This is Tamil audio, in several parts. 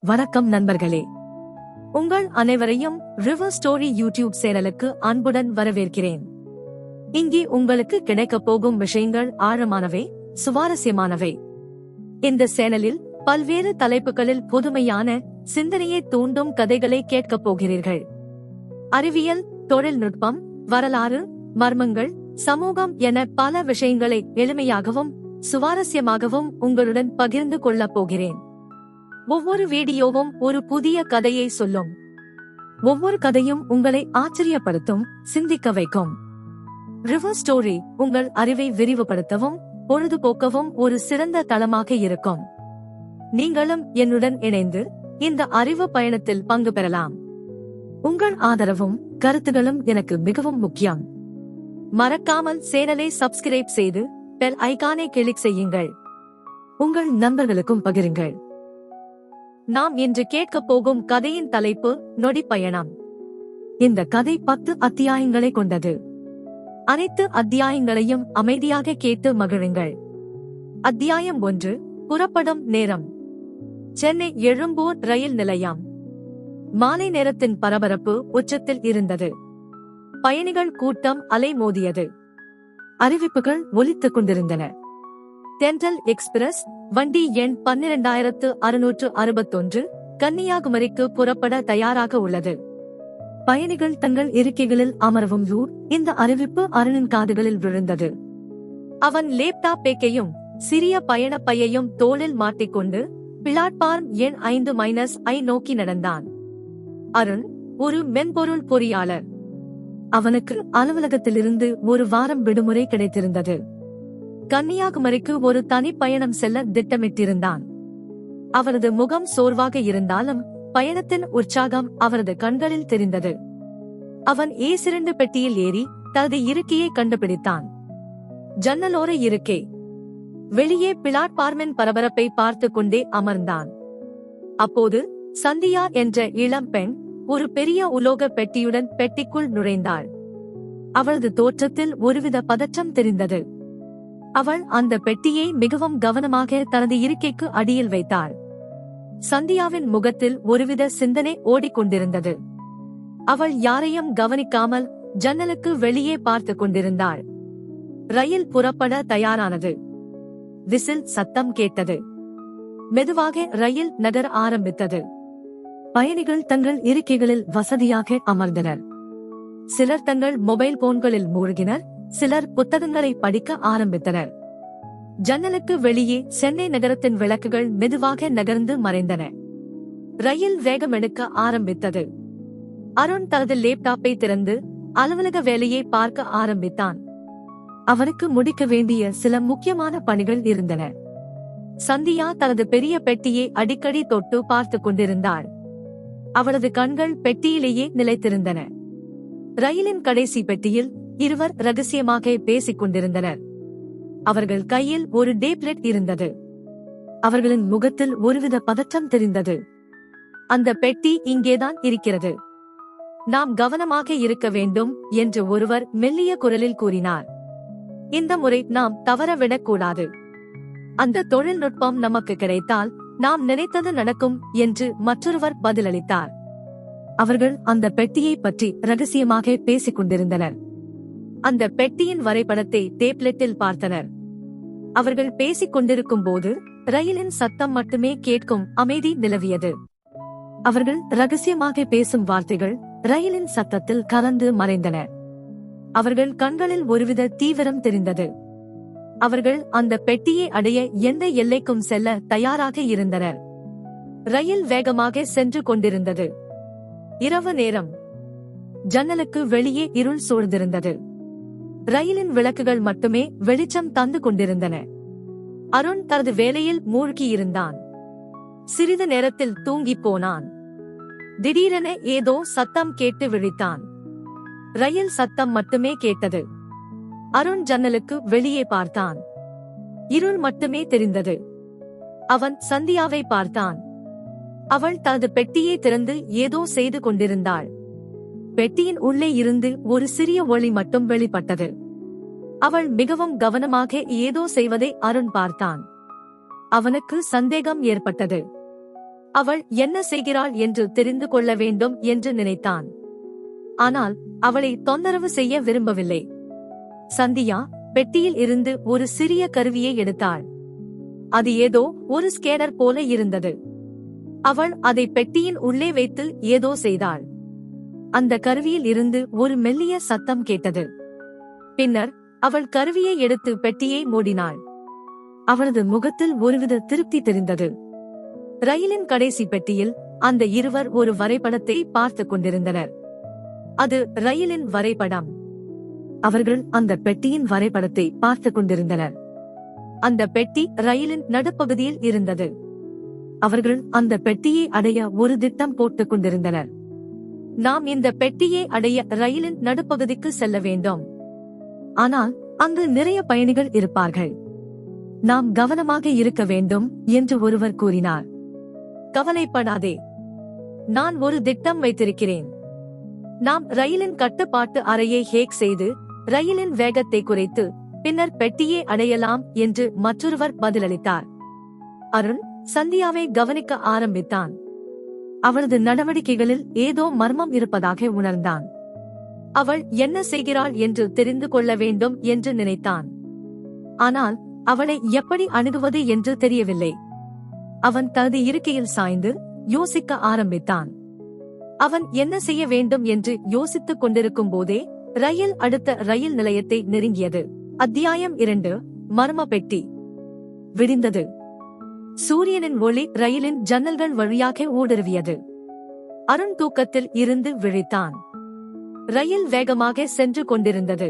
வணக்கம் நண்பர்களே, உங்கள் அனைவரையும் ரிவர் ஸ்டோரி யூடியூப் சேனலுக்கு அன்புடன் வரவேற்கிறேன். இங்கே உங்களுக்கு கிடைக்கப் போகும் விஷயங்கள் ஆழமானவை, சுவாரஸ்யமானவை. இந்த சேனலில் பல்வேறு தலைப்புகளில் புதுமையான சிந்தனையை தூண்டும் கதைகளை கேட்கப் போகிறீர்கள். அறிவியல், தொழில்நுட்பம், வரலாறு, மர்மங்கள், சமூகம் என பல விஷயங்களை எளிமையாகவும் சுவாரஸ்யமாகவும் உங்களுடன் பகிர்ந்து கொள்ளப் போகிறேன். ஒவ்வொரு வீடியோவும் ஒரு புதிய கதையை சொல்லும். ஒவ்வொரு கதையும் உங்களை ஆச்சரியப்படுத்தும், சிந்திக்க வைக்கும். ரிவர் ஸ்டோரி உங்கள் அறிவை விரிவுபடுத்தவும் பொழுதுபோக்கவும் ஒரு சிறந்த தளமாக இருக்கும். நீங்களும் என்னுடன் இணைந்து இந்த அறிவு பயணத்தில் பங்கு பெறலாம். உங்கள் ஆதரவும் கருத்துகளும் எனக்கு மிகவும் முக்கியம். மறக்காமல் சேனலை சப்ஸ்கிரைப் செய்து பெல் ஐகானை கிளிக் செய்யுங்கள். உங்கள் நண்பர்களுக்கும் பகிருங்கள். நாம் இன்று கேட்கப் போகும் கதையின் தலைப்பு நொடி பயணம். இந்த கதை 10 அத்தியாயங்களை கொண்டது. அனைத்து அத்தியாயங்களையும் அமைதியாக கேட்டு மகிழுங்கள். அத்தியாயம் 1, புறப்படும் நேரம். சென்னை எழும்பூர் ரயில் நிலையம். மாலை நேரத்தின் பரபரப்பு உச்சத்தில் இருந்தது. பயணிகள் கூட்டம் அலைமோதியது. அறிவிப்புகள் ஒலித்துக் கொண்டிருந்தன. தென்றல் எக்ஸ்பிரஸ் வண்டி எண் 12661 கன்னியாகுமரிக்கு புறப்பட தயாராக உள்ளது. பயணிகள் தங்கள் இருக்கைகளில் அமரவும் இந்த அறிவிப்பு அருணின் காதுகளில் விழுந்தது. அவன் லேப்டாப் பேக்கையும் சிறிய பயண பையையும் தோளில் மாட்டிக்கொண்டு பிளாட்பார்ம் எண் 5-ஐ நோக்கி நடந்தான். அருண் ஒரு மென்பொருள் பொறியாளர். அவனுக்கு அலுவலகத்திலிருந்து ஒரு வாரம் விடுமுறை கிடைத்திருந்தது. கன்னியாகுமரிக்கு ஒரு தனி பயணம் செல்ல திட்டமிட்டிருந்தான். அவரது முகம் சோர்வாக இருந்தாலும் பயணத்தின் உற்சாகம் அவரது கண்களில் தெரிந்தது. அவன் A2 பெட்டியில் ஏறி தனது இருக்கையை கண்டுபிடித்தான். ஜன்னலோர இருக்கை. வெளியே பிளாட்பார்மின் பரபரப்பை பார்த்து கொண்டே அமர்ந்தான். அப்போது சந்தியா என்ற இளம் பெண் ஒரு பெரிய உலோக பெட்டியுடன் பெட்டிக்குள் நுழைந்தாள். அவளது தோற்றத்தில் ஒருவித பதற்றம் தெரிந்தது. அவள் அந்த பெட்டியை மிகவும் கவனமாக தனது இருக்கைக்கு அடியில் வைத்தாள். சந்தியாவின் முகத்தில் ஒருவித சிந்தனை ஓடிக்கொண்டிருந்தது. அவள் யாரையும் கவனிக்காமல் ஜன்னலுக்கு வெளியே பார்த்து கொண்டிருந்தாள். ரயில் புறப்பட தயாரானது. விசில் சத்தம் கேட்டது. மெதுவாக ரயில் நகர ஆரம்பித்தது. பயணிகள் தங்கள் இருக்கைகளில் வசதியாக அமர்ந்தனர். சிலர் தங்கள் மொபைல் போன்களில் மூழ்கினர், சிலர் புத்தகங்களை படிக்க ஆரம்பித்தனர். ஜன்னலுக்கு வெளியே சென்னை நகரத்தின் விளக்குகள் மெதுவாக நகர்ந்து மறைந்தன. ரயில் வேகமெடுக்க ஆரம்பித்தது. அருண் தனது லேப்டாப்பை திறந்து அலுவலக வேலையை பார்க்க ஆரம்பித்தான். அவனுக்கு முடிக்க வேண்டிய சில முக்கியமான பணிகள் இருந்தன. சந்தியா தனது பெரிய பெட்டியை அடிக்கடி தொட்டு பார்த்து கொண்டிருந்தாள். அவளது கண்கள் பெட்டியிலேயே நிலைத்திருந்தன. ரயிலின் கடைசி பெட்டியில் இருவர் ரகசியமாக பேசிக் கொண்டிருந்தனர். அவர்கள் கையில் ஒரு டேப்லெட் இருந்தது. அவர்களின் முகத்தில் ஒருவித பதற்றம் தெரிந்தது. அந்த பெட்டி இங்கேதான் இருக்கிறது. நாம் கவனமாக இருக்க வேண்டும் என்று ஒருவர் மெல்லிய குரலில் கூறினார். இந்த முறை நாம் தவறவிடக் கூடாது. அந்த தொழில்நுட்பம் நமக்கு கிடைத்தால் நாம் நினைத்தது நடக்கும் என்று மற்றொருவர் பதிலளித்தார். அவர்கள் அந்த பெட்டியை பற்றி ரகசியமாக பேசிக் கொண்டிருந்தனர். அந்த பெட்டியின் வரைபடத்தை டேப்லெட்டில் பார்த்தனர். அவர்கள் பேசிக் கொண்டிருக்கும் போது ரயிலின் சத்தம் மட்டுமே கேட்கும் அமைதி நிலவியது. அவர்கள் ரகசியமாக பேசும் வார்த்தைகள் ரயிலின் சத்தத்தில் கலந்து மறைந்தன. அவர்கள் கண்களில் ஒருவித தீவிரம் தெரிந்தது. அவர்கள் அந்த பெட்டியை அடைய எந்த எல்லைக்கும் செல்ல தயாராக இருந்தனர். ரயில் வேகமாக சென்று கொண்டிருந்தது. இரவு நேரம். ஜன்னலுக்கு வெளியே இருள் சூழ்ந்திருந்தது. ரயிலின் விளக்குகள் மட்டுமே வெளிச்சம் தந்து கொண்டிருந்தன. அருண் தனது வேலையில் மூழ்கியிருந்தான். சிறிது நேரத்தில் தூங்கிப் போனான். திடீரென ஏதோ சத்தம் கேட்டு விழித்தான். ரயில் சத்தம் மட்டுமே கேட்டது. அருண் ஜன்னலுக்கு வெளியே பார்த்தான். இருள் மட்டுமே தெரிந்தது. அவன் சந்தியாவை பார்த்தான். அவள் தனது பெட்டியை திறந்து ஏதோ செய்து கொண்டிருந்தாள். பெட்டியின் உள்ளே இருந்து ஒரு சிறிய ஒளி மட்டும் வெளிப்பட்டது. அவள் மிகவும் கவனமாக ஏதோ செய்வதை அருண் பார்த்தான். அவனுக்கு சந்தேகம் ஏற்பட்டது. அவள் என்ன செய்கிறாள் என்று தெரிந்து கொள்ள வேண்டும் என்று நினைத்தான். ஆனால் அவளை தொந்தரவு செய்ய விரும்பவில்லை. சந்தியா பெட்டியில் இருந்து ஒரு சிறிய கருவியை எடுத்தாள். அது ஏதோ ஒரு ஸ்கேனர் போல இருந்தது. அவள் அதை பெட்டியின் உள்ளே வைத்து ஏதோ செய்தாள். அந்த கருவியில் இருந்து ஒரு மெல்லிய சத்தம் கேட்டது. பின்னர் அவள் கருவியை எடுத்து பெட்டியை மூடினாள். அவளது முகத்தில் ஒருவித திருப்தி தெரிந்தது. ரயிலின் கடைசி பெட்டியில் அந்த இருவர் ஒரு வரைபடத்தை பார்த்துக் கொண்டிருந்தனர். அது ரயிலின் வரைபடம். அவர்கள் அந்த பெட்டியின் வரைபடத்தை பார்த்துக் கொண்டிருந்தனர். அந்த பெட்டி ரயிலின் நடுப்பகுதியில் இருந்தது. அவர்கள் அந்த பெட்டியை அடைய ஒரு திட்டம் போட்டுக் கொண்டிருந்தனர். நாம் இந்த பெட்டியை அடைய ரயிலின் நடுப்பகுதிக்கு செல்ல வேண்டும். ஆனால் அங்கு நிறைய பயணிகள் இருப்பார்கள். நாம் கவனமாக இருக்க வேண்டும் என்று ஒருவர் கூறினார். கவலைப்படாதே, நான் ஒரு திட்டம் வைத்திருக்கிறேன். நாம் ரயிலின் கட்டுப்பாட்டு அறையை ஹேக் செய்து ரயிலின் வேகத்தை குறைத்து பின்னர் பெட்டியை அடையலாம் என்று மற்றொருவர் பதிலளித்தார். அருண் சந்தியாவை கவனிக்க ஆரம்பித்தான். அவளது நடவடிக்கைகளில் ஏதோ மர்மம் இருப்பதாக உணர்ந்தான். அவள் என்ன செய்கிறாள் என்று தெரிந்து கொள்ள வேண்டும் என்று நினைத்தான். ஆனால் அவளை எப்படி அணுகுவது என்று தெரியவில்லை. அவன் தனது இருக்கையில் சாய்ந்து யோசிக்க ஆரம்பித்தான். அவன் என்ன செய்ய வேண்டும் என்று யோசித்துக் கொண்டிருக்கும் போதே ரயில் அடுத்த ரயில் நிலையத்தை நெருங்கியது. அத்தியாயம் 2 மர்ம பெட்டி. விடிந்தது. சூரியனின் ஒளி ரயிலின் ஜன்னல்கள் வழியாக ஊடுருவியது. அருண் தூக்கத்தில் இருந்து விழித்தான். ரயில் வேகமாக சென்று கொண்டிருந்தது.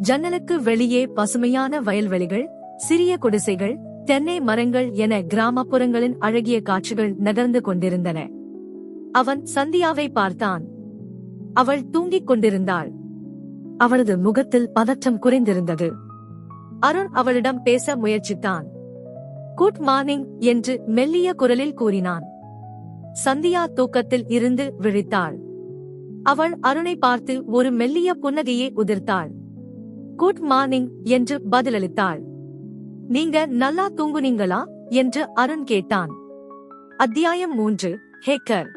ஜன்னலுக்கு வெளியே பசுமையான வயல்வெளிகள், சிறிய குடிசைகள், தென்னை மரங்கள் என கிராமப்புறங்களின் அழகிய காட்சிகள் நகர்ந்து கொண்டிருந்தன. அவன் சந்தியாவை பார்த்தான். அவள் தூங்கிக் கொண்டிருந்தாள். அவளது முகத்தில் பதற்றம் குறைந்திருந்தது. அருண் அவளிடம் பேச முயற்சித்தான். குட் மார்னிங் என்று மெல்லிய குரலில் கூறினான். சந்தியா தூக்கத்தில் இருந்து விழித்தாள். அவள் அருணை பார்த்து ஒரு மெல்லிய புன்னகையை உதிர்த்தாள். குட் மார்னிங் என்று பதிலளித்தாள். நீங்க நல்லா தூங்குனீங்களா என்று அருண் கேட்டான். அத்தியாயம் 3 ஹேக்கர்.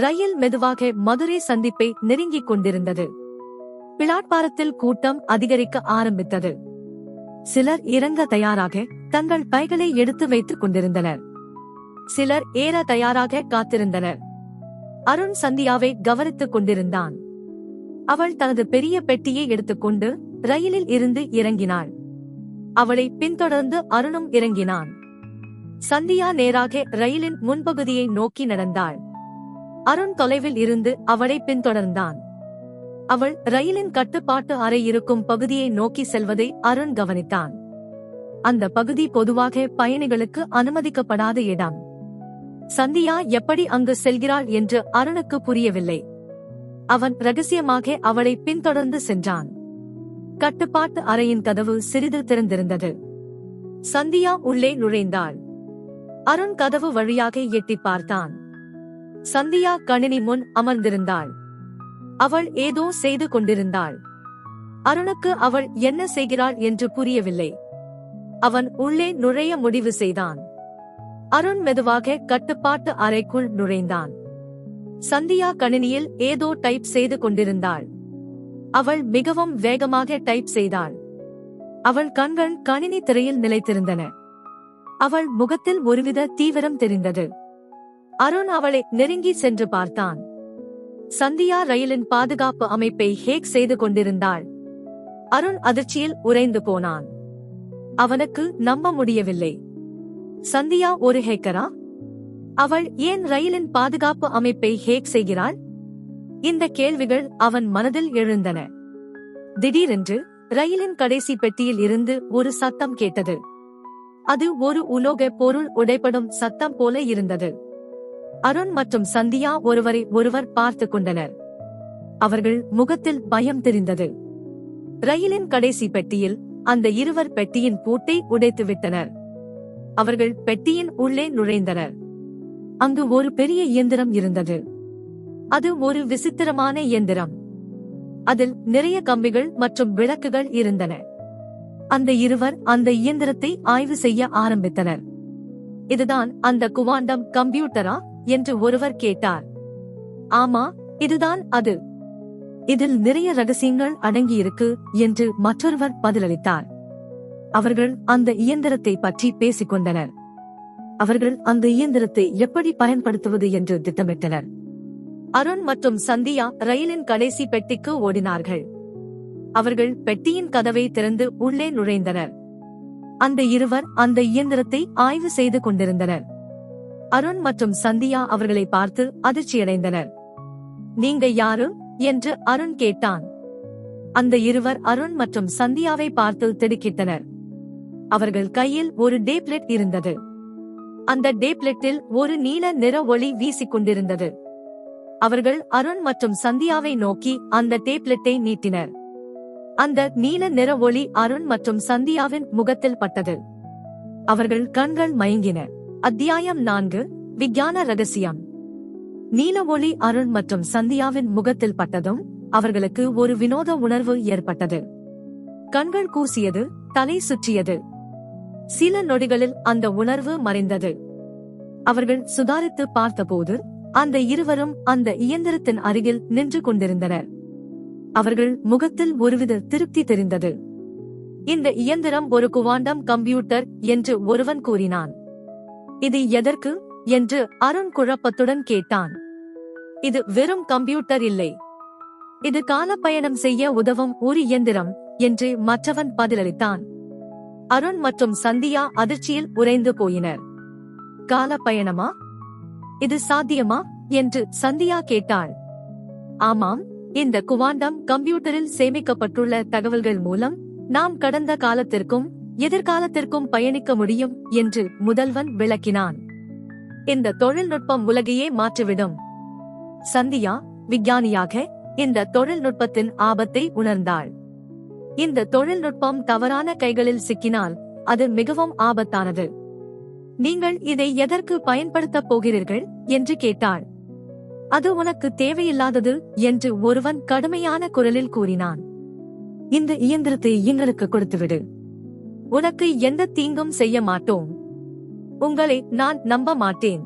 ரயில் மெதுவாக மதுரை சந்திப்பை நெருங்கிக் கொண்டிருந்தது. பிளாட்பாரத்தில் கூட்டம் அதிகரிக்க ஆரம்பித்தது. சிலர் இறங்க தயாராக தங்கள் பைகளை எடுத்து வைத்துக் கொண்டிருந்தனர். சிலர் ஏற தயாராக காத்திருந்தனர். அருண் சந்தியாவை கவனித்துக் கொண்டிருந்தான். அவள் தனது பெரிய பெட்டியை எடுத்துக்கொண்டு ரயிலில் இருந்து இறங்கினாள். அவளை பின்தொடர்ந்து அருணும் இறங்கினான். சந்தியா நேராக ரயிலின் முன்பகுதியை நோக்கி நடந்தாள். அருண் தொலைவில் இருந்து அவளை பின்தொடர்ந்தான். அவள் ரயிலின் கட்டுப்பாட்டு அறை இருக்கும் பகுதியை நோக்கி செல்வதை அருண் கவனித்தான். அந்த பகுதி பொதுவாக பயணிகளுக்கு அனுமதிக்கப்படாத இடம். சந்தியா எப்படி அங்கு செல்கிறாள் என்று அருணுக்கு புரியவில்லை. அவன் ரகசியமாக அவளை பின்தொடர்ந்து சென்றான். கட்டுப்பாட்டு அறையின் கதவு சிறிது திறந்திருந்தது. சந்தியா உள்ளே நுழைந்தாள். அருண் கதவு வழியாக எட்டி பார்த்தான். சந்தியா கணினி முன் அமர்ந்திருந்தாள். அவள் ஏதோ செய்து கொண்டிருந்தாள். அருணுக்கு அவள் என்ன செய்கிறாள் என்று புரியவில்லை. அவன் உள்ளே நுழைய முடிவு செய்தான். அருண் மெதுவாக கட்டுப்பாட்டு அறைக்குள் நுழைந்தான். சந்தியா கணினியில் ஏதோ டைப் செய்து கொண்டிருந்தாள். அவள் மிகவும் வேகமாக டைப் செய்தாள். அவள் கண்கள் கணினி திரையில் நிலைத்திருந்தன. அவள் முகத்தில் ஒருவித தீவிரம் தெரிந்தது. அருண் அவளை நெருங்கி சென்று பார்த்தான். சந்தியா ரயிலின் பாதுகாப்பு அமைப்பை ஹேக் செய்து கொண்டிருந்தாள். அருண் அதிர்ச்சியில் உறைந்து போனான். அவனுக்கு நம்ப முடியவில்லை. சந்தியா ஒரு ஹேக்கரா? அவள் ஏன் ரயிலின் பாதுகாப்பு அமைப்பை ஹேக் செய்கிறாள்? இந்த கேள்விகள் அவன் மனதில் எழுந்தன. திடீரென்று ரயிலின் கடைசி பெட்டியில் இருந்து ஒரு சத்தம் கேட்டது. அது ஒரு உலோக பொருள் உடைபடும் சத்தம் போல இருந்தது. அருண் மற்றும் சந்தியா ஒருவரை ஒருவர் பார்த்துக் கொண்டனர். அவர்கள் முகத்தில் பயம் தெரிந்தது. ரயிலின் கடைசி பெட்டியில் அந்த இருவர் பெட்டியின் பூட்டை உடைத்துவிட்டனர். அவர்கள் பெட்டியின் உள்ளே நுழைந்தனர். அங்கு ஒரு பெரிய இயந்திரம் இருந்தது. அது ஒரு விசித்திரமான இயந்திரம். அதில் நிறைய கம்பிகள் மற்றும் விளக்குகள் இருந்தன. அந்த இருவர் அந்த இயந்திரத்தை ஆய்வு செய்ய ஆரம்பித்தனர். இதுதான் அந்த குவாண்டம் கம்ப்யூட்டரா என்று ஒருவர் கேட்டார். ஆமா, இதுதான் அது. இதில் நிறைய ரகசியங்கள் அடங்கியிருக்கு என்று மற்றொருவர் பதிலளித்தார். அவர்கள் அந்த இயந்திரத்தை பற்றி பேசிக் கொண்டனர். அவர்கள் அந்த இயந்திரத்தை எப்படி பயன்படுத்துவது என்று திட்டமிட்டனர். அருண் மற்றும் சந்தியா ரயிலின் கடைசி பெட்டிக்கு ஓடினார்கள். அவர்கள் பெட்டியின் கதவை திறந்து உள்ளே நுழைந்தனர். அந்த இருவர் அந்த இயந்திரத்தை ஆய்வு செய்து கொண்டிருந்தனர். அருண் மற்றும் சந்தியா அவர்களை பார்த்து அதிர்ச்சியடைந்தனர். நீங்க யாரு என்று அருண் கேட்டான். அந்த இருவர் அருண் மற்றும் சந்தியாவை பார்த்து திடுக்கிட்டனர். அவர்கள் கையில் ஒரு டேப்லெட் இருந்தது. அந்த டேப்லெட்டில் ஒரு நீல நிற ஒளி வீசிக் கொண்டிருந்தது. அவர்கள் அருண் மற்றும் சந்தியாவை நோக்கி அந்த டேப்லெட்டை நீட்டினர். அந்த நீல நிற ஒளி அருண் மற்றும் சந்தியாவின் முகத்தில் பட்டது. அவர்கள் கண்கள் மயங்கின. அத்தியாயம் 4 விஞ்ஞான ரகசியம். நீல ஒளி அருண் மற்றும் சந்தியாவின் முகத்தில் பட்டதும் அவர்களுக்கு ஒரு வினோத உணர்வு ஏற்பட்டது. கண்கள் கூசியது, தலை சுற்றியது. சில நொடிகளில் அந்த உணர்வு மறைந்தது. அவர்கள் சுதாரித்து பார்த்தபோது அந்த இருவரும் அந்த இயந்திரத்தின் அருகில் நின்று கொண்டிருந்தனர். அவர்கள் முகத்தில் ஒருவித திருப்தி தெரிந்தது. இந்த இயந்திரம் ஒரு குவாண்டம் கம்ப்யூட்டர் என்று ஒருவன் கூறினான். இது எதற்கு என்று அருண் குழப்பத்துடன் கேட்டான். இது வெறும் கம்ப்யூட்டர் இல்லை, இது காலப்பயணம் செய்ய உதவும் ஒரு இயந்திரம் என்று மற்றவன் பதிலளித்தான். அருண் மற்றும் சந்தியா அதிர்ச்சியில் உறைந்து போயினர். காலப்பயணமா? இது சாத்தியமா என்று சந்தியா கேட்டாள். ஆமாம், இந்த குவாண்டம் கம்ப்யூட்டரில் சேமிக்கப்பட்டுள்ள தகவல்கள் மூலம் நாம் கடந்த காலத்திற்கும் எதிர்காலத்திற்கும் பயணிக்க முடியும் என்று முதல்வன் விளக்கினான். இந்த தொழில்நுட்பம் உலகையே மாற்றிவிடும். சந்தியா விஞ்ஞானியாக இந்த தொழில்நுட்பத்தின் ஆபத்தை உணர்ந்தாள். இந்த தொழில்நுட்பம் தவறான கைகளில் சிக்கினால் அது மிகவும் ஆபத்தானது. நீங்கள் இதை எதற்கு பயன்படுத்தப் போகிறீர்கள் என்று கேட்டாள். அது உனக்கு தேவையில்லாதது என்று ஒருவன் கடுமையான குரலில் கூறினான். இந்த இயந்திரத்தை எங்களுக்கு கொடுத்துவிடு. உனக்கு எந்த தீங்கும் செய்ய மாட்டோம். உங்களை நான் நம்ப மாட்டேன்.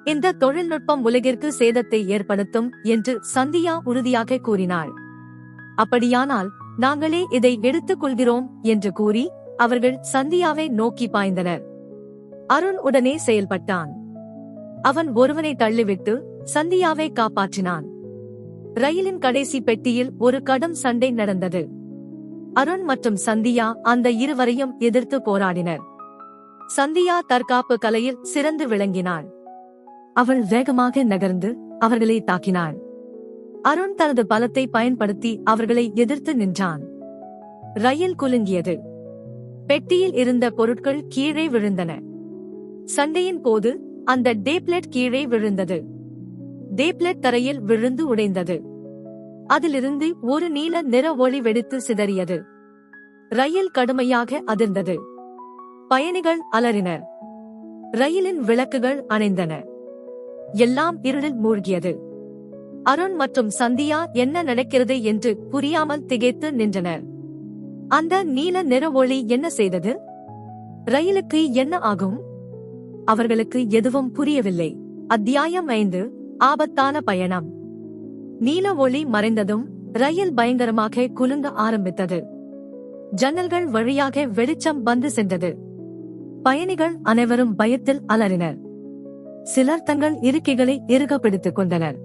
இந்த தொழில்நுட்பம் உலகிற்கு சேதத்தை ஏற்படுத்தும் என்று சந்தியா உறுதியாக கூறினாள். அப்படியானால் நாங்களே இதை எடுத்துக் கொள்கிறோம் என்று கூறி அவர்கள் சந்தியாவை நோக்கி பாய்ந்தனர். அருண் உடனே செயல்பட்டான். அவன் ஒருவனை தள்ளிவிட்டு சந்தியாவை காப்பாற்றினான். ரயிலின் கடைசி பெட்டியில் ஒரு கடும் சண்டை நடந்தது. அருண் மற்றும் சந்தியா அந்த இருவரையும் எதிர்த்து போராடினர். சந்தியா தற்காப்பு கலையில் சிறந்து விளங்கினாள். அவள் வேகமாக நகர்ந்து அவர்களை தாக்கினாள். அருண் தனது பலத்தை பயன்படுத்தி அவர்களை எதிர்த்து நின்றான். ரயில் குலுங்கியது. பெட்டியில் இருந்த பொருட்கள் கீழே விழுந்தன. சண்டையின் போது அந்த டேப்லெட் கீழே விழுந்தது. டேப்லெட் தரையில் விழுந்து உடைந்தது. அதிலிருந்து ஒரு நீல நிற ஒளி வெடித்து சிதறியது. ரயில் கடுமையாக அதிர்ந்தது. பயணிகள் அலறினர். ரயிலின் விளக்குகள் அணைந்தன. எல்லாம் இருளில் மூழ்கியது. அருண் மற்றும் சந்தியா என்ன நடக்கிறது என்று புரியாமல் திகைத்து நின்றனர். அந்த நீல நிற ஒளி என்ன செய்தது? ரயிலுக்கு என்ன ஆகும்? அவர்களுக்கு எதுவும் புரியவில்லை. அத்தியாயம் 5 ஆபத்தான பயணம். நீல ஒளி மறைந்ததும் ரயில் பயங்கரமாக குலுங்க ஆரம்பித்தது. ஜன்னல்கள் வழியாக வெளிச்சம் வந்து சென்றது. பயணிகள் அனைவரும் பயத்தில் அலறினர். சிலர் தங்கள் இருக்கைகளை இறுக பிடித்துக் கொண்டனர்.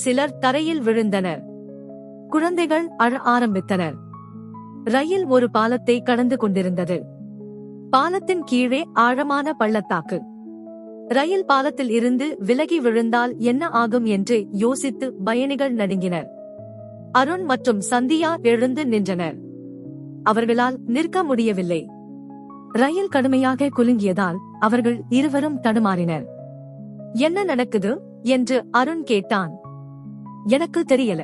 சிலர் தரையில் விழுந்தனர். குழந்தைகள் அழ ஆரம்பித்தனர். ரயில் ஒரு பாலத்தை கடந்து கொண்டிருந்தது. பாலத்தின் கீழே ஆழமான பள்ளத்தாக்கு. ரயில் பாலத்தில் இருந்து விலகி விழுந்தால் என்ன ஆகும் என்று யோசித்து பயணிகள் நடுங்கினர். அருண் மற்றும் சந்தியா எழுந்து நின்றனர். அவர்களால் நிற்க முடியவில்லை. ரயில் கடுமையாக குலுங்கியதால் அவர்கள் இருவரும் தடுமாறினர். என்ன நடக்குது என்று அருண் கேட்டான். எனக்கு தெரியல.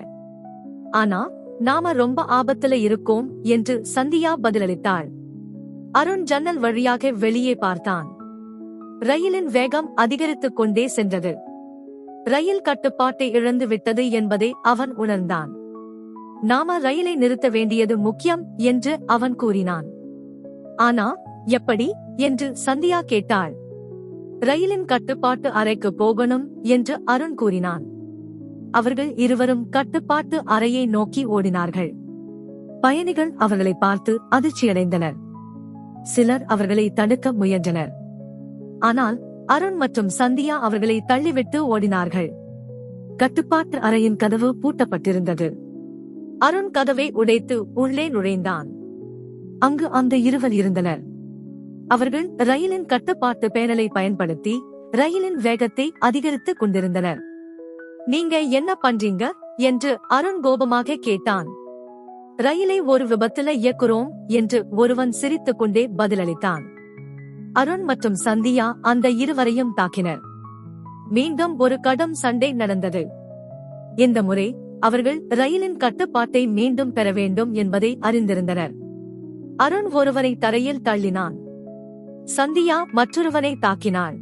ஆனா நாம ரொம்ப ஆபத்துல இருக்கோம் என்று சந்தியா பதிலளித்தாள். அருண் ஜன்னல் வழியாக வெளியே பார்த்தான். ரயிலின் வேகம் அதிகரித்துக் கொண்டே சென்றது. ரயில் கட்டுப்பாட்டை இழந்து விட்டது என்பதை அவன் உணர்ந்தான். நாம ரயிலை நிறுத்த வேண்டியது முக்கியம் என்று அவன் கூறினான். ஆனா எப்படி என்று சந்தியா கேட்டாள். ரயிலின் கட்டுப்பாட்டு அறைக்கு போகணும் என்று அருண் கூறினான். அவர்கள் இருவரும் கட்டுப்பாட்டு அறையை நோக்கி ஓடினார்கள். பயணிகள் அவர்களை பார்த்து அதிர்ச்சியடைந்தனர். சிலர் அவர்களை தடுக்க முயன்றனர். ஆனால் அருண் மற்றும் சந்தியா அவர்களை தள்ளிவிட்டு ஓடினார்கள். கட்டுப்பாட்டு அறையின் கதவு பூட்டப்பட்டிருந்தது. அருண் கதவை உடைத்து உள்ளே நுழைந்தான். அங்கு அந்த இருவர் இருந்தனர். அவர்கள் ரயிலின் கட்டுப்பாட்டு பேனலை பயன்படுத்தி ரயிலின் வேகத்தை அதிகரித்துக் கொண்டிருந்தனர். நீங்க என்ன பண்றீங்க என்று அருண் கோபமாக கேட்டான். ரயிலை ஒரு விபத்துல இயக்குறோம் என்று ஒருவன் சிரித்துக் கொண்டே பதிலளித்தான். அருண் மற்றும் சந்தியா அந்த இருவரையும் தாக்கினர். மீண்டும் ஒரு கடும் சண்டை நடந்தது. இந்த முறை அவர்கள் ரயிலின் கட்டுப்பாட்டை மீண்டும் பெற வேண்டும் என்பதை அறிந்திருந்தனர். அருண் ஒருவரை தரையில் தள்ளினான். சந்தியா மற்றொருவனை தாக்கினாள்.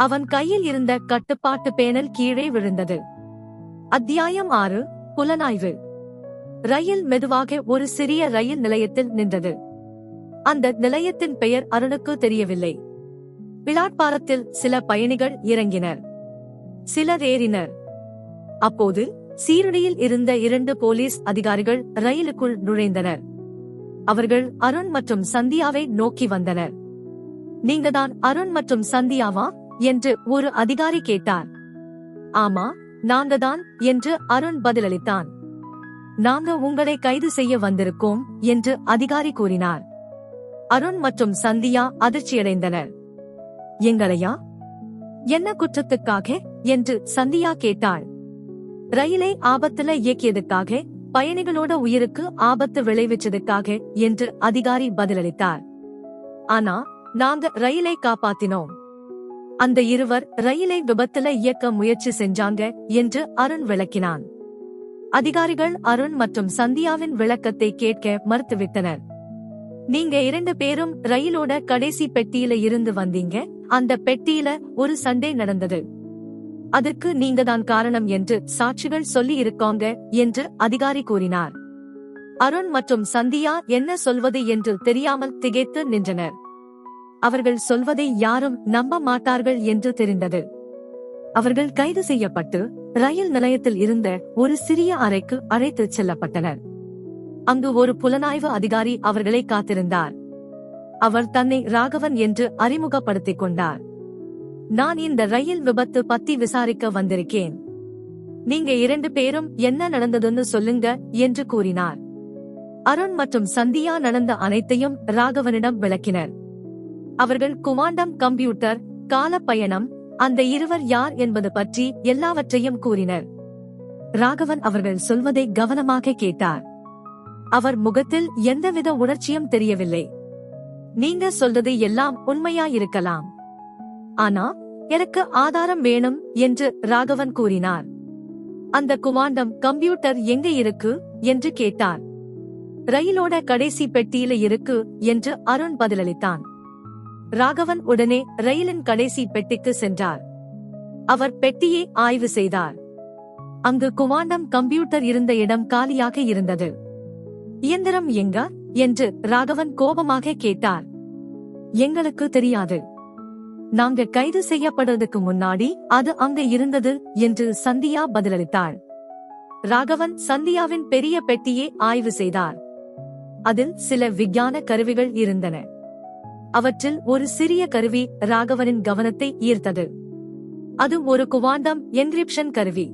அவன் கையில் இருந்த கட்டுப்பாட்டு பேனல் கீழே விழுந்தது. அத்தியாயம் 6 புலனாய்வு. ரயில் மெதுவாக ஒரு சிறிய ரயில் நிலையத்தில் நின்றது. அந்த நிலையத்தின் பெயர் அருணுக்கு தெரியவில்லை. பிளாட்பாரத்தில் சில பயணிகள் இறங்கினர். சிலர் ஏறினர். அப்போது சீருடையில் இருந்த 2 போலீஸ் அதிகாரிகள் ரயிலுக்குள் நுழைந்தனர். அவர்கள் அருண் மற்றும் சந்தியாவை நோக்கி வந்தனர். நீங்கதான் அருண் மற்றும் சந்தியாவா என்று ஒரு அதிகாரி கேட்டார். ஆமா, நாங்கதான் என்று அருண் பதிலளித்தான். நாங்க உங்களை கைது செய்ய வந்திருக்கோம் என்று அதிகாரி கூறினார். அருண் மற்றும் சந்தியா அதிர்ச்சியடைந்தனர். எங்களையா? என்ன குற்றத்துக்காக என்று சந்தியா கேட்டாள். ரயிலை ஆபத்துல இயக்கியதுக்காக, பயணிகளோட உயிருக்கு ஆபத்து விளைவிச்சதுக்காக என்று அதிகாரி பதிலளித்தார். ஆனா நாங்க ரயிலை காப்பாத்தினோம். அந்த இருவர் ரயிலை விபத்துல இயக்க முயற்சி செஞ்சாங்க என்று அருண் விளக்கினான். அதிகாரிகள் அருண் மற்றும் சந்தியாவின் விளக்கத்தை கேட்க மறுத்துவிட்டனர். நீங்க 2 பேரும் ரயிலோட கடைசி பெட்டியில இருந்து வந்தீங்க. அந்த பெட்டியில ஒரு சண்டை நடந்தது. அதற்கு நீங்கதான் காரணம் என்று சாட்சிகள் சொல்லி இருக்காங்க என்று அதிகாரி கூறினார். அருண் மற்றும் சந்தியா என்ன சொல்வது என்று தெரியாமல் திகைத்து நின்றனர். அவர்கள் சொல்வதை யாரும் நம்ப மாட்டார்கள் என்று தெரிந்தது. அவர்கள் கைது செய்யப்பட்டு ரயில் நிலையத்தில் இருந்த ஒரு சிறிய அறைக்கு அழைத்துச் செல்லப்பட்டனர். அங்கு ஒரு புலனாய்வு அதிகாரி அவர்களை காத்திருந்தார். அவர் தன்னை ராகவன் என்று அறிமுகப்படுத்திக் கொண்டார். நான் இந்த ரயில் விபத்து பத்தி விசாரிக்க வந்திருக்கேன். நீங்க 2 பேரும் என்ன நடந்ததுன்னு சொல்லுங்க என்று கூறினார். அருண் மற்றும் சந்தியா நடந்த அனைத்தையும் ராகவனிடம் விளக்கினர். அவர்கள் குவாண்டம் கம்ப்யூட்டர், காலப்பயணம், அந்த இருவர் யார் என்பது பற்றி எல்லாவற்றையும் கூறினர். ராகவன் அவர்கள் சொல்வதை கவனமாக கேட்டார். அவர் முகத்தில் எந்தவித உணர்ச்சியும் தெரியவில்லை. நீங்க சொல்றது எல்லாம் உண்மையாயிருக்கலாம். ஆனா எனக்கு ஆதாரம் வேணும் என்று ராகவன் கூறினார். அந்த குவாண்டம் கம்ப்யூட்டர் எங்க இருக்கு என்று கேட்டார். ரயிலோட கடைசி பெட்டியில இருக்கு என்று அருண் பதிலளித்தான். ராகவன் உடனே ரயிலின் கடைசி பெட்டிக்கு சென்றார். அவர் பெட்டியை ஆய்வு செய்தார். அங்கு குவாண்டம் கம்ப்யூட்டர் இருந்த இடம் காலியாக இருந்தது. இயந்திரம் எங்க என்று ராகவன் கோபமாக கேட்டார். எங்களுக்கு தெரியாது. நாங்க கைது செய்யப்படுவதற்கு முன்னாடி அது அங்க இருந்தது என்று சந்தியா பதிலளித்தாள். ராகவன் சந்தியாவின் பெரிய பெட்டியை ஆய்வு செய்தார். அதில் சில விஞ்ஞான கருவிகள் இருந்தன. அவற்றில் ஒரு சிறிய கருவி ராகவனின் கவனத்தை ஈர்த்தது. அது ஒரு குவாண்டம் என்கிரிப்ஷன் கருவி.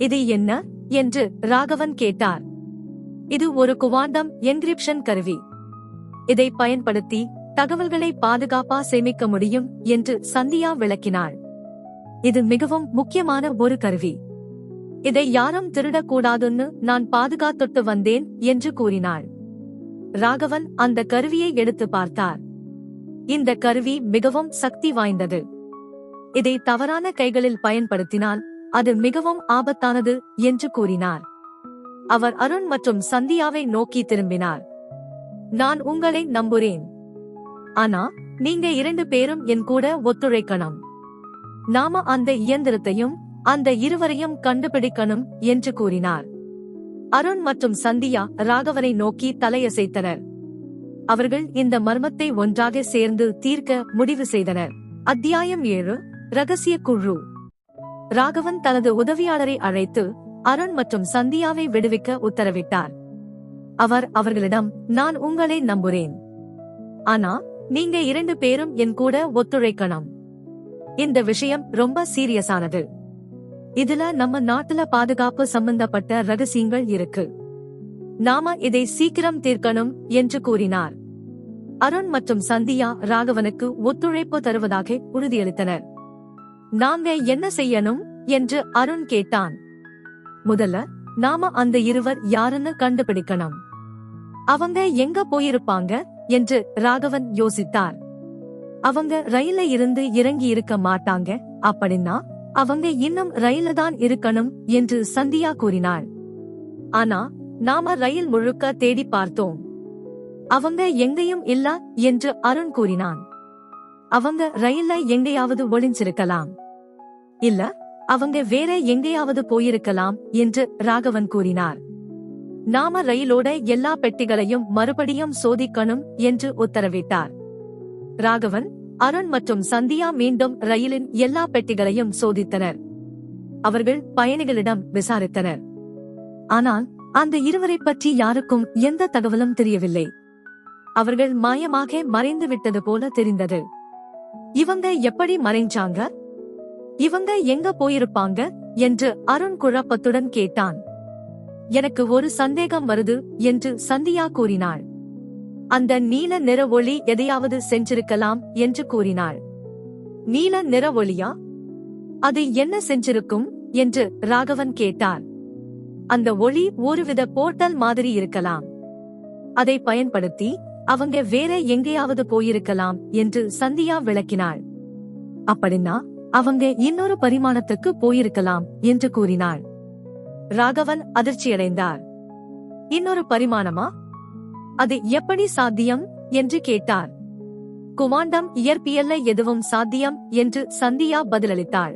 இது என்ன என்று ராகவன் கேட்டார். இது ஒரு குவாண்டம் என்கிரிப்ஷன் கருவி. இதை பயன்படுத்தி தகவல்களை பாதுகாப்பா சேமிக்க முடியும் என்று சந்தியா விளக்கினாள். இது மிகவும் முக்கியமான ஒரு கருவி. இதை யாரும் திருடக்கூடாதுன்னு நான் பாதுகாத்துட்டு வந்தேன் என்று கூறினாள். ராகவன் அந்த கருவியை எடுத்து பார்த்தார். இந்த கருவி மிகவும் சக்தி வாய்ந்தது. இதை தவறான கைகளில் பயன்படுத்தினால் அது மிகவும் ஆபத்தானது என்று கூறினார். அவர் அருண் மற்றும் சந்தியாவை நோக்கி திரும்பினார். நான் உங்களை நம்புறேன். ஆனா நீங்க 2 பேரும் என் கூட ஒத்துழைக்கணும். நாம அந்த இயந்திரத்தையும் அந்த இருவரையும் கண்டுபிடிக்கணும் என்று கூறினார். அருண் மற்றும் சந்தியா ராகவனை நோக்கி தலையசைத்தனர். அவர்கள் இந்த மர்மத்தை ஒன்றாக சேர்ந்து தீர்க்க முடிவு செய்தனர். அத்தியாயம் 7 ரகசிய குழு. ராகவன் தனது உதவியாளரை அழைத்து அருண் மற்றும் சந்தியாவை விடுவிக்க உத்தரவிட்டார். அவர்களிடம், நான் உங்களை நம்புறேன். ஆனா நீங்க 2 பேரும் என் கூட ஒத்துழைக்கணும். இந்த விஷயம் ரொம்ப சீரியஸானது. இதுல நம்ம நாட்டுல பாதுகாப்பு சம்பந்தப்பட்ட ரகசியங்கள் இருக்கு. நாம இதை சீக்கிரம் தீர்க்கணும் என்று கூறினார். அருண் மற்றும் சந்தியா ராகவனுக்கு ஒத்துழைப்பு தருவதாக உறுதியளித்தனர். நாங்க என்ன செய்யணும் என்று அருண் கேட்டான். முதல்ல நாம அந்த இருவர் யாருன்னு கண்டுபிடிக்கணும். அவங்க எங்க போயிருப்பாங்க என்று ராகவன் யோசித்தார். அவங்க ரயில்ல இருந்து இறங்கி இருக்க மாட்டாங்க. அப்படின்னா அவங்க இன்னும் ரயில்ல தான் இருக்கணும் என்று சந்தியா கூறினாள். ஆனா நாம ரயில் முழுக்க தேடி பார்த்தோம். அவங்க எங்கேயும் இல்ல என்று அருண் கூறினான். அவங்க ரயில்ல எங்கேயாவது ஒளிஞ்சிருக்கலாம். இல்ல, அவங்க வேற எங்கேயாவது போயிருக்கலாம் என்று ராகவன் கூறினார். நாம ரயிலோட எல்லா பெட்டிகளையும் மறுபடியும் சோதிக்கணும் என்று உத்தரவிட்டார். ராகவன், அருண் மற்றும் சந்தியா மீண்டும் ரயிலின் எல்லா பெட்டிகளையும் சோதித்தனர். அவர்கள் பயணிகளிடம் விசாரித்தனர். ஆனால் அந்த இருவரை பற்றி யாருக்கும் எந்த தகவலும் தெரியவில்லை. அவர்கள் மாயமாக மறைந்து விட்டது போல தெரிந்தது. இவங்க எப்படி மறைஞ்சாங்க? இவங்க எங்க போயிருப்பாங்க என்று அருண் குழப்பத்துடன் கேட்டான். எனக்கு ஒரு சந்தேகம் வருது என்று சந்தியா கூறினாள். அந்த நீல நிற ஒளி எதையாவது செஞ்சிருக்கலாம் என்று கூறினாள். நீல நிற ஒளியா? அது என்ன செஞ்சிருக்கும் என்று ராகவன் கேட்டார். அந்த ஒளி ஒருவித போர்ட்டல் மாதிரி இருக்கலாம். அதை பயன்படுத்தி அவங்க வேற எங்கேயாவது போயிருக்கலாம் என்று சந்தியா விளக்கினாள். அப்படின்னா அவங்க இன்னொரு பரிமாணத்துக்கு போயிருக்கலாம் என்று கூறினாள். ராகவன் அதிர்ச்சியடைந்தார். இன்னொரு பரிமாணமா? அது எப்படி சாத்தியம் என்று கேட்டார். குவாண்டம் இயற்பியல்ல எதுவும் சாத்தியம் என்று சந்தியா பதிலளித்தாள்.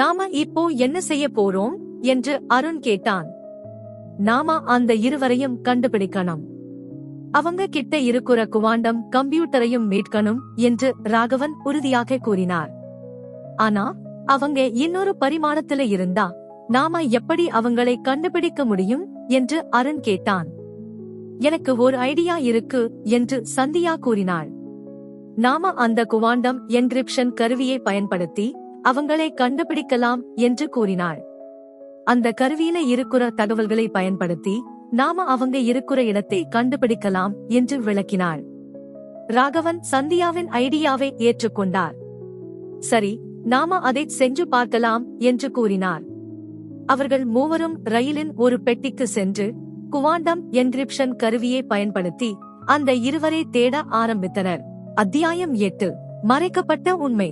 நாம இப்போ என்ன செய்ய போறோம் என்று அருண் கேட்டான். நாம அந்த இருவரையும் கண்டுபிடிக்கணும். அவங்க கிட்ட இருக்கிற குவாண்டம் கம்ப்யூட்டரையும் மீட்கணும் என்று ராகவன் உறுதியாக கூறினார். ஆனா அவங்க இன்னொரு பரிமாணத்துல இருந்தா நாம எப்படி அவங்களை கண்டுபிடிக்க முடியும் என்று அருண் கேட்டான். எனக்கு ஒரு ஐடியா இருக்கு என்று சந்தியா கூறினாள். நாம அந்த குவாண்டம் என்கிரிப்ஷன் கருவியை பயன்படுத்தி அவங்களை கண்டுபிடிக்கலாம் என்று கூறினாள். அந்த கருவியில இருக்கிற தகவல்களை பயன்படுத்தி நாம அவங்க இருக்கிற இடத்தை கண்டுபிடிக்கலாம் என்று விளக்கினாள். ராகவன் சந்தியாவின் ஐடியாவை ஏற்றுக்கொண்டார். சரி, நாம அதை செஞ்சு பார்க்கலாம் என்று கூறினார். அவர்கள் மூவரும் ரயிலின் ஒரு பெட்டிக்கு சென்று குவாண்டம் என்கிரிப்ஷன் கருவியை பயன்படுத்தி அந்த இருவரை தேட ஆரம்பித்தனர். அத்தியாயம் 8 மறைக்கப்பட்ட உண்மை.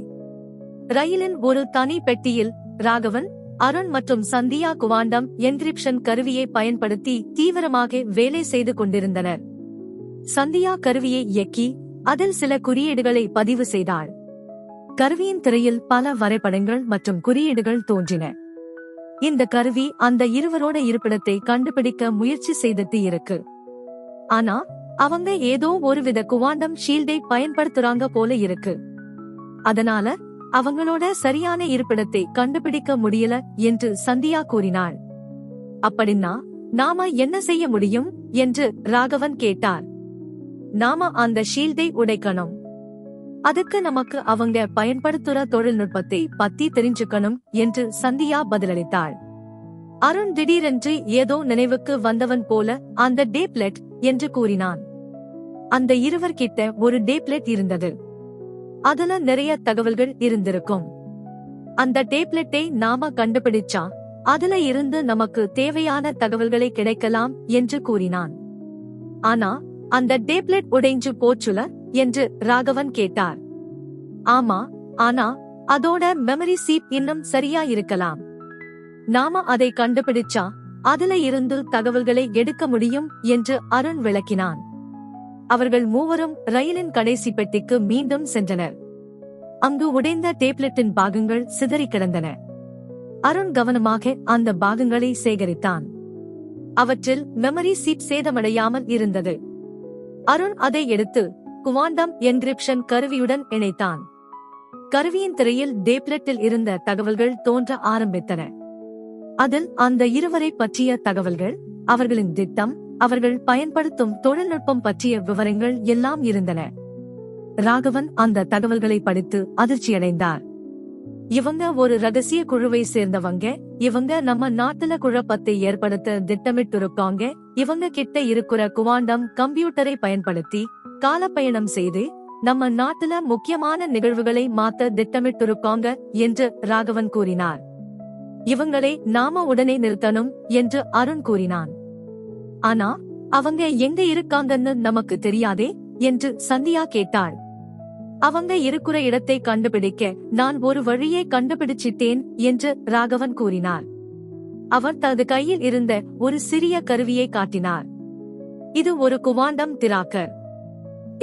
ரயிலின் ஒரு தனி பெட்டியில் ராகவன், அருண் மற்றும் சந்தியா குவாண்டம் என்கிரிப்ஷன் கருவியை பயன்படுத்தி தீவிரமாக வேலை செய்து கொண்டிருந்தனர். சந்தியா கருவியை இயக்கி அதில் சில குறியீடுகளை பதிவு செய்தாள். கருவியின் திரையில் பல வரைபடங்கள் மற்றும் குறியீடுகள் தோன்றின. இந்த கருவி அந்த இருவரோட இருப்பிடத்தை கண்டுபிடிக்க முயற்சி செய்துட்டு இருக்கு. ஆனா அவங்க ஏதோ ஒருவித குவாண்டம் ஷீல்டை பயன்படுத்துறாங்க போல இருக்கு. அதனால அவங்களோட சரியான இருப்பிடத்தை கண்டுபிடிக்க முடியல என்று சந்தியா கூறினாள். அப்படின்னா நாம என்ன செய்ய முடியும் என்று ராகவன் கேட்டார். நாம அந்த ஷீல்டை உடைக்கணும். அதுக்கு நமக்கு அவங்க பயன்படுத்துற தொழில்நுட்பத்தை பத்தி தெரிஞ்சுக்கணும் என்று சந்தியா பதிலளித்தாள். அருண் திடீரென்று ஏதோ நினைவுக்கு வந்தவன் போல அந்த டேப்லெட் என்று கூறினான். அந்த இருவர்கிட்ட ஒரு டேப்லெட் இருந்தது. அதுல நிறைய தகவல்கள் இருந்திருக்கும். அந்த டேப்லெட்டை நாம கண்டுபிடிச்சா அதுல இருந்து நமக்கு தேவையான தகவல்களை கிடைக்கலாம் என்று கூறினான். ஆனா அந்த டேப்லெட் உடைஞ்சு போச்சுல என்று ராகவன் கேட்டார். ஆமா, ஆனா அதோட மெமரி சீப் இன்னும் சரியா இருக்கலாம். நாம அதை கண்டுபிடிச்சா அதுல இருந்து தகவல்களை எடுக்க முடியும் என்று அருண் விளக்கினான். அவர்கள் மூவரும் ரயிலின் கடைசி பெட்டிக்கு மீண்டும் சென்றனர். அங்கு உடைந்த டேப்லெட்டின் பாகங்கள் சிதறி கிடந்தன. அருண் கவனமாக அந்த பாகங்களை சேகரித்தான். அவற்றில் மெமரி சீப் சேதமடையாமல் இருந்தது. அருண் அதை எடுத்து குவாண்டம் என்கிரிப்ஷன் கருவியுடன் இணைத்தான். கருவியின் திரையில் டேப்லெட்டில் இருந்த தகவல்கள் தோன்ற ஆரம்பித்தன. அதில் அந்த இருவரை பற்றிய தகவல்கள், அவர்களின் திட்டம், அவர்கள் பயன்படுத்தும் தொழில்நுட்பம் பற்றிய விவரங்கள் எல்லாம் இருந்தன. ராகவன் அந்த தகவல்களை படித்து அதிர்ச்சியடைந்தார். இவங்க ஒரு ரகசிய குழுவை சேர்ந்தவங்க, இவங்க நம்ம நாட்டுல குழப்பத்தை ஏற்படுத்த திட்டமிட்டிருக்காங்க, இவங்க கிட்ட இருக்கிற குவாண்டம் கம்ப்யூட்டரை பயன்படுத்தி காலப்பயணம் செய்து நம்ம நாட்டுல முக்கியமான நிகழ்வுகளை மாத்த திட்டமிட்டிருக்காங்க என்று ராகவன் கூறினார். இவங்களை நாம உடனே நிறுத்தணும் என்று அருண் கூறினான். ஆனா அவங்க எங்க இருக்காங்கன்னு நமக்கு தெரியாதே என்று சந்தியா கேட்டாள். அவங்க இருக்கிற இடத்தை கண்டுபிடிக்க நான் ஒரு வழியை கண்டுபிடிச்சிட்டேன் என்று ராகவன் கூறினார். அவர் தனது கையில் இருந்த ஒரு சிறிய கருவியை காட்டினார். இது ஒரு குவாண்டம் டிராக்கர்.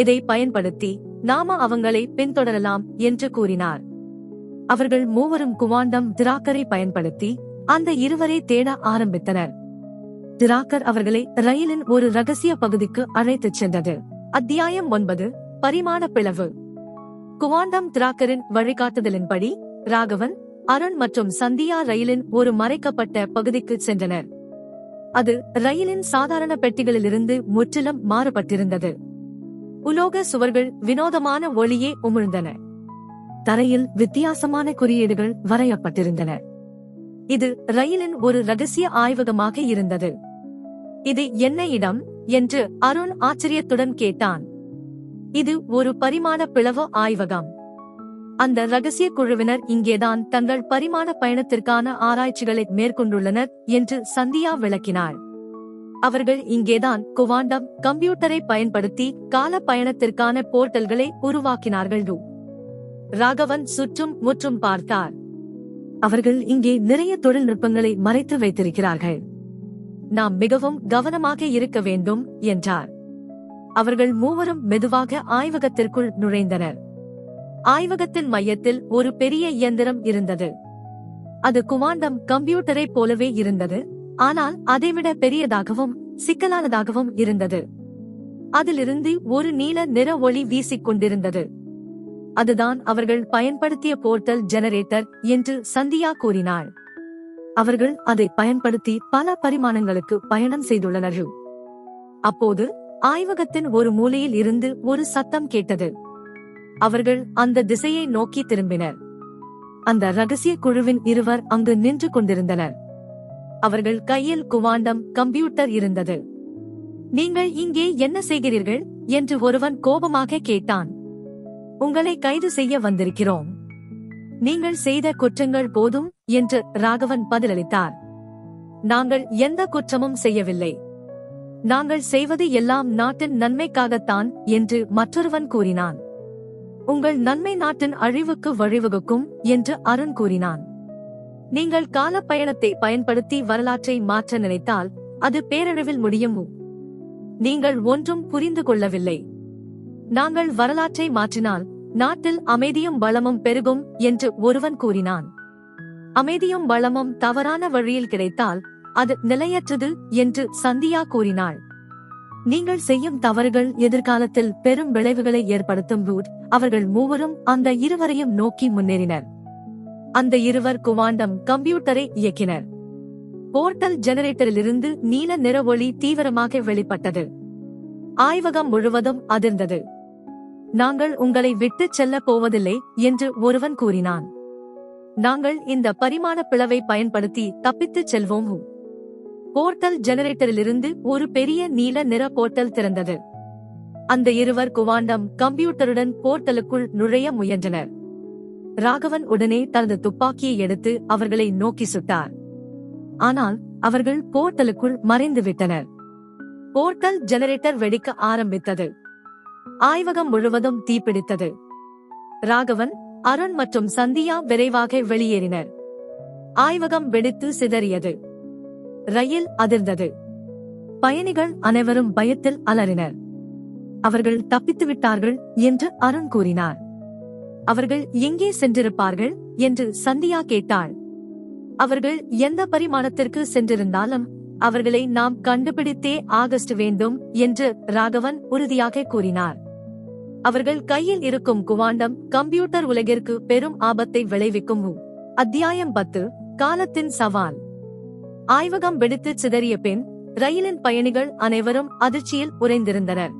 இதை பயன்படுத்தி நாம அவங்களை பின்தொடரலாம் என்று கூறினார். அவர்கள் மூவரும் குவாண்டம் டிராக்கரை பயன்படுத்தி அந்த இருவரை தேட ஆரம்பித்தனர். டிராக்கர் அவர்களை ரயிலின் ஒரு ரகசிய பகுதிக்கு அழைத்துச் சென்றது. அத்தியாயம் 9. பரிமாண பிளவு. குவாண்டம் டிராக்கரின் வழிகாட்டுதலின்படி ராகவன், அருண் மற்றும் சந்தியா ரயிலின் ஒரு மறைக்கப்பட்ட பகுதிக்கு சென்றனர். அது ரயிலின் சாதாரண பெட்டிகளிலிருந்து முற்றிலும் மாறுபட்டிருந்தது. உலோக சுவர்கள் வினோதமான ஒளியே உமிழ்ந்தன. தரையில் வித்தியாசமான குறியீடுகள் வரையப்பட்டிருந்தன. இது ரயிலின் ஒரு ரகசிய ஆய்வகமாக இருந்தது. இது என்ன இடம் என்று அருண் ஆச்சரியத்துடன் கேட்டான். இது ஒரு பரிமாண பிளவு ஆய்வகம். அந்த ரகசிய குழுவினர் இங்கேதான் தங்கள் பரிமாண பயணத்திற்கான ஆராய்ச்சிகளை மேற்கொண்டுள்ளனர் என்று சந்தியா விளக்கினாள். அவர்கள் இங்கேதான் குவாண்டம் கம்ப்யூட்டரை பயன்படுத்தி கால பயணத்திற்கான போர்ட்டல்களை உருவாக்கினார்கள். ராகவன் சுற்றும் முற்றும் பார்த்தார். அவர்கள் இங்கே நிறைய தொழில்நுட்பங்களை மறைத்து வைத்திருக்கிறார்கள். நாம் மிகவும் கவனமாக இருக்க வேண்டும் என்றார். அவர்கள் மூவரும் மெதுவாக ஆய்வகத்திற்குள் நுழைந்தனர். ஆய்வகத்தின் மையத்தில் ஒரு பெரிய இயந்திரம் இருந்தது. அது குவாண்டம் கம்ப்யூட்டரை போலவே இருந்தது, ஆனால் அதைவிட பெரியதாகவும் சிக்கலானதாகவும் இருந்தது. அதிலிருந்து ஒரு நீல நிற ஒளி வீசிக் கொண்டிருந்தது. அதுதான் அவர்கள் பயன்படுத்திய போர்ட்டல் ஜெனரேட்டர் என்று சந்தியா கூறினாள். அவர்கள் அதை பயன்படுத்தி பல பரிமாணங்களுக்கு பயணம் செய்துள்ளனர். அப்போது ஆய்வகத்தின் ஒரு மூலையில் இருந்து ஒரு சத்தம் கேட்டது. அவர்கள் அந்த திசையை நோக்கி திரும்பினர். அந்த ரகசிய குழுவின் இருவர் அங்கு நின்று கொண்டிருந்தனர். அவர்கள் கையில் குவாண்டம் கம்ப்யூட்டர் இருந்தது. நீங்கள் இங்கே என்ன செய்கிறீர்கள் என்று ஒருவன் கோபமாக கேட்டான். உங்களை கைது செய்ய வந்திருக்கிறோம். நீங்கள் செய்த குற்றங்கள் போதும் என்று ராகவன் பதிலளித்தார். நாங்கள் எந்த குற்றமும் செய்யவில்லை. நாங்கள் செய்வது எல்லாம் நாட்டின் நன்மைக்காகத்தான் என்று மற்றொருவன் கூறினான். உங்கள் நன்மை நாட்டின் அழிவுக்கு வழிவகுக்கும் என்று அருண் கூறினான். நீங்கள் கால பயணத்தை பயன்படுத்தி வரலாற்றை மாற்ற நினைத்தால் அது பேரழிவில் முடியும். நீங்கள் ஒன்றும் புரிந்து கொள்ளவில்லை. நாங்கள் வரலாற்றை மாற்றினால் நாட்டில் அமைதியும் வளமும் பெருகும் என்று ஒருவன் கூறினான். அமைதியும் வளமும் தவறான வழியில் கிடைத்தால் அது நிலையற்றது என்று சந்தியா கூறினாள். நீங்கள் செய்யும் தவறுகள் எதிர்காலத்தில் பெரும் விளைவுகளை ஏற்படுத்தும். அவர்கள் மூவரும் அந்த இருவரையும் நோக்கி முன்னேறினர். அந்த இருவர் குவாண்டம் கம்ப்யூட்டரை இயக்கினர். போர்ட்டல் ஜெனரேட்டரிலிருந்து நீல நிற ஒளி தீவிரமாக வெளிப்பட்டது. ஆய்வகம் முழுவதும் அதிர்ந்தது. நாங்கள் உங்களை விட்டுச் செல்லப் போவதில்லை என்று ஒருவன் கூறினான். நாங்கள் இந்த பரிமாண பிளவை பயன்படுத்தி தப்பித்துச் செல்வோம். போர்ட்டல் ஜெனரேட்டரிலிருந்து ஒரு பெரிய நீல நிற போர்ட்டல் திறந்தது. அந்த இருவர் குவாண்டம் கம்ப்யூட்டருடன் போர்ட்டலுக்குள் நுழைய முயன்றனர். ராகவன் உடனே தனது துப்பாக்கியை எடுத்து அவர்களை நோக்கி சுட்டார். ஆனால் அவர்கள் போர்ட்டலுக்குள் மறைந்துவிட்டனர். போர்ட்டல் ஜெனரேட்டர் வெடிக்க ஆரம்பித்தது. ஆய்வகம் முழுவதும் தீப்பிடித்தது. ராகவன், அருண் மற்றும் சந்தியா விரைவாக வெளியேறினர். ஆய்வகம் வெடித்து சிதறியது. ரயில் அதிர்ந்தது. பயணிகள் அனைவரும் பயத்தில் அலறினர். அவர்கள் தப்பித்துவிட்டார்கள் என்று அருண் கூறினார். அவர்கள் எங்கே சென்றிருப்பார்கள் என்று சந்தியா கேட்டாள். அவர்கள் எந்த பரிமாணத்திற்கு சென்றிருந்தாலும் அவர்களை நாம் கண்டுபிடித்தே ஆகஸ்ட் வேண்டும் என்று ராகவன் உறுதியாக கூறினார். அவர்கள் கையில் இருக்கும் குவாண்டம் கம்ப்யூட்டர் உலகிற்கு பெரும் ஆபத்தை விளைவிக்கும். அத்தியாயம் 10 காலத்தின் சவால். ஆய்வகம் வெடித்து சிதறிய பின் ரயிலின் பயணிகள் அனைவரும் அதிர்ச்சியில் உறைந்திருந்தனர்.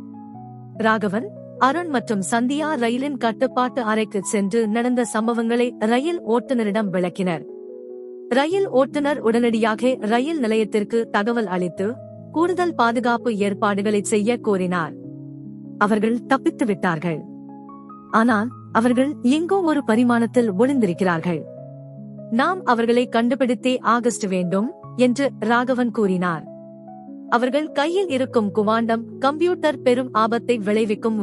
ராகவன், அருண் மற்றும் சந்தியா ரயிலின் கட்டுப்பாட்டு அறைக்கு சென்று நடந்த சம்பவங்களை ரயில் ஓட்டுநரிடம் விளக்கினர். ரயில் ஓட்டுநர் உடனடியாக ரயில் நிலையத்திற்கு தகவல் அளித்து கூடுதல் பாதுகாப்பு ஏற்பாடுகளை செய்ய கோரினார். அவர்கள் தப்பித்து விட்டார்கள். ஆனால் அவர்கள் எங்கோ ஒரு பரிமாணத்தில் ஒளிந்திருக்கிறார்கள். நாம் அவர்களை கண்டுபிடித்தே ஆகஸ்ட் வேண்டும் என்று ராகவன் கூறினார். அவர்கள் கையில் இருக்கும் குவாண்டம் கம்ப்யூட்டர் பெரும் ஆபத்தை விளைவிக்கும்.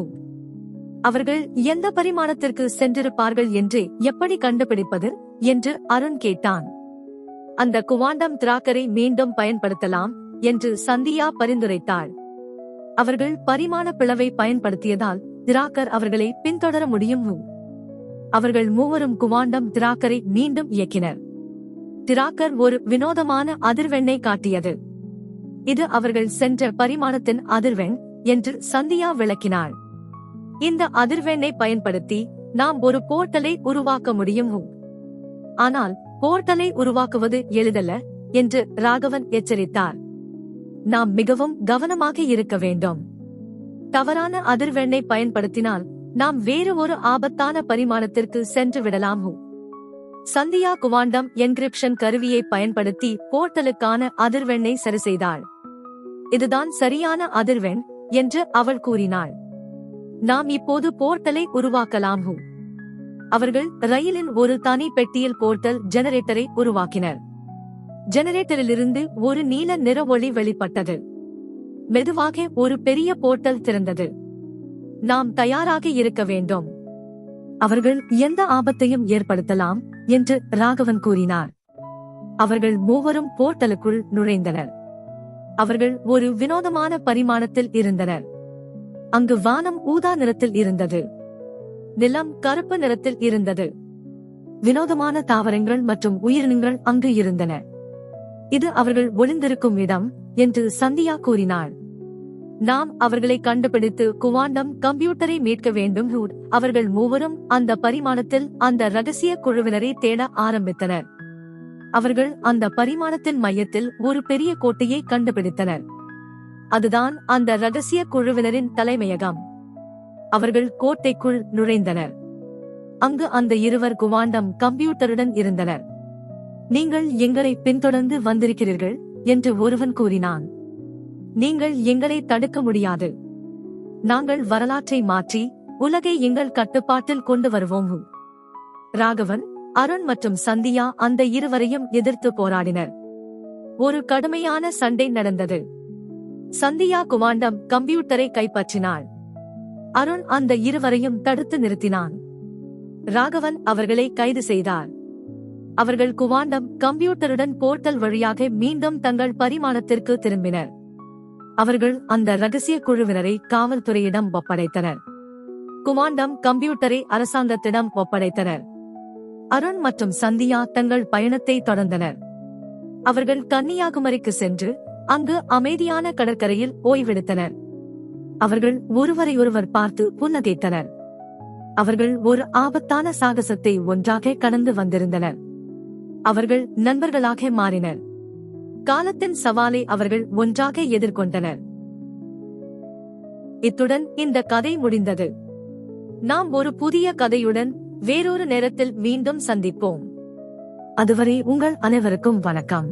அவர்கள் எந்த பரிமாணத்திற்கு சென்றிருப்பார்கள் என்று எப்படி கண்டுபிடிப்பது என்று அருண் கேட்டான். அந்த குவாண்டம் டிராக்கரை மீண்டும் பயன்படுத்தலாம் என்று சந்தியா பரிந்துரைத்தாள். அவர்கள் பரிமாண பிளவை பயன்படுத்தியதால் டிராக்கர் அவர்களை பின்தொடர முடியும். அவர்கள் மூவரும் குவாண்டம் டிராக்கரை மீண்டும் இயக்கினர். டிராக்கர் ஒரு வினோதமான அதிர்வெண்ணை காட்டியது. இது அவர்கள் சென்ற பரிமாணத்தின் அதிர்வெண் என்று சந்தியா விளக்கினாள். இந்த அதிர்வெண்ணை பயன்படுத்தி நாம் ஒரு போர்ட்டலை உருவாக்க முடியும். ஆனால் போர்ட்டலை உருவாக்குவது எளிதல்ல என்று ராகவன் எச்சரித்தார். நாம் மிகவும் கவனமாக இருக்க வேண்டும். தவறான அதிர்வெண்ணை பயன்படுத்தினால் நாம் வேறு ஒரு ஆபத்தான பரிமாணத்திற்கு சென்று விடலாம். சந்தியா குவாண்டம் என்கிரிப்ஷன் கருவியை பயன்படுத்தி போர்ட்டலுக்கான அதிர்வெண்ணை சரிசெய்தாள். இதுதான் சரியான அதிர்வெண் என்று அவள் கூறினாள். நாம் இப்போது போர்ட்டலை உருவாக்கலாம். அவர்கள் ரயிலின் ஒரு தனி பெட்டியில் போர்ட்டல் ஜெனரேட்டரை உருவாக்கினர். ஜெனரேட்டரிலிருந்து ஒரு நீல நிற ஒளி வெளிப்பட்டது. மெதுவாக ஒரு பெரிய போர்ட்டல் திறந்தது. நாம் தயாராக இருக்க வேண்டும். அவர்கள் எந்த ஆபத்தையும் ஏற்படுத்தலாம் என்று ராகவன் கூறினார். அவர்கள் மூவரும் போர்ட்டலுக்குள் நுழைந்தனர். அவர்கள் ஒரு வினோதமான பரிமாணத்தில் இருந்தனர். அங்கு வானம் ஊதா நிறத்தில் இருந்தது. நிலம் கருப்பு நிறத்தில் இருந்தது. வினோதமான தாவரங்கள் மற்றும் உயிரினங்கள் அங்கு இருந்தன. இது அவர்கள் ஒளிந்திருக்கும் இடம் என்று சந்தியா கூறினாள். நாம் அவர்களை கண்டுபிடித்து குவாண்டம் கம்ப்யூட்டரை மீட்க வேண்டும். அவர்கள் மூவரும் அந்த பரிமாணத்தில் அந்த ரகசிய குழுவினரை தேட ஆரம்பித்தனர். அவர்கள் அந்த பரிமாணத்தின் மையத்தில் ஒரு பெரிய கோட்டையை கண்டுபிடித்தனர். அதுதான் அந்த ரகசிய குழுவினரின் தலைமையகம். அவர்கள் கோட்டைக்குள் நுழைந்தனர். அங்கு அந்த இருவர் குவாண்டம் கம்ப்யூட்டருடன் இருந்தனர். நீங்கள் எங்களை பின்தொடர்ந்து வந்திருக்கிறீர்கள் என்று ஒருவன் கூறினான். நீங்கள் எங்களை தடுக்க முடியாது. நாங்கள் வரலாற்றை மாற்றி உலகை எங்கள் கட்டுப்பாட்டில் கொண்டு வருவோம். ராகவன், அருண் மற்றும் சந்தியா அந்த இருவரையும் எதிர்த்து போராடினர். ஒரு கடுமையான சண்டை நடந்தது. சந்தியா குவாண்டம் கம்ப்யூட்டரை கைப்பற்றினாள். அருண் அந்த இருவரையும் தடுத்து நிறுத்தினான். ராகவன் அவர்களை கைது செய்தார். அவர்கள் குவாண்டம் கம்ப்யூட்டருடன் போர்ட்டல் வழியாக மீண்டும் தங்கள் பரிமாணத்திற்கு திரும்பினர். அவர்கள் அந்த ரகசிய குழுவினரை காவல்துறையிடம் ஒப்படைத்தனர். குவாண்டம் கம்ப்யூட்டரை அரசாங்கத்திடம் ஒப்படைத்தனர். அருண் மற்றும் சந்தியா தங்கள் பயணத்தை தொடர்ந்தனர். அவர்கள் கன்னியாகுமரிக்கு சென்று அங்கு அமைதியான கடற்கரையில் ஓய்வெடுத்தனர். அவர்கள் ஒருவரையொருவர் பார்த்து புன்னகைத்தனர். அவர்கள் ஒரு ஆபத்தான சாகசத்தை ஒன்றாக கடந்து வந்திருந்தனர். அவர்கள் நண்பர்களாக மாறினர். காலத்தின் சவாலை அவர்கள் ஒன்றாக எதிர்கொண்டனர். இத்துடன் இந்த கதை முடிந்தது. நாம் ஒரு புதிய கதையுடன் வேறொரு நேரத்தில் மீண்டும் சந்திப்போம். அதுவரை உங்கள் அனைவருக்கும் வணக்கம்.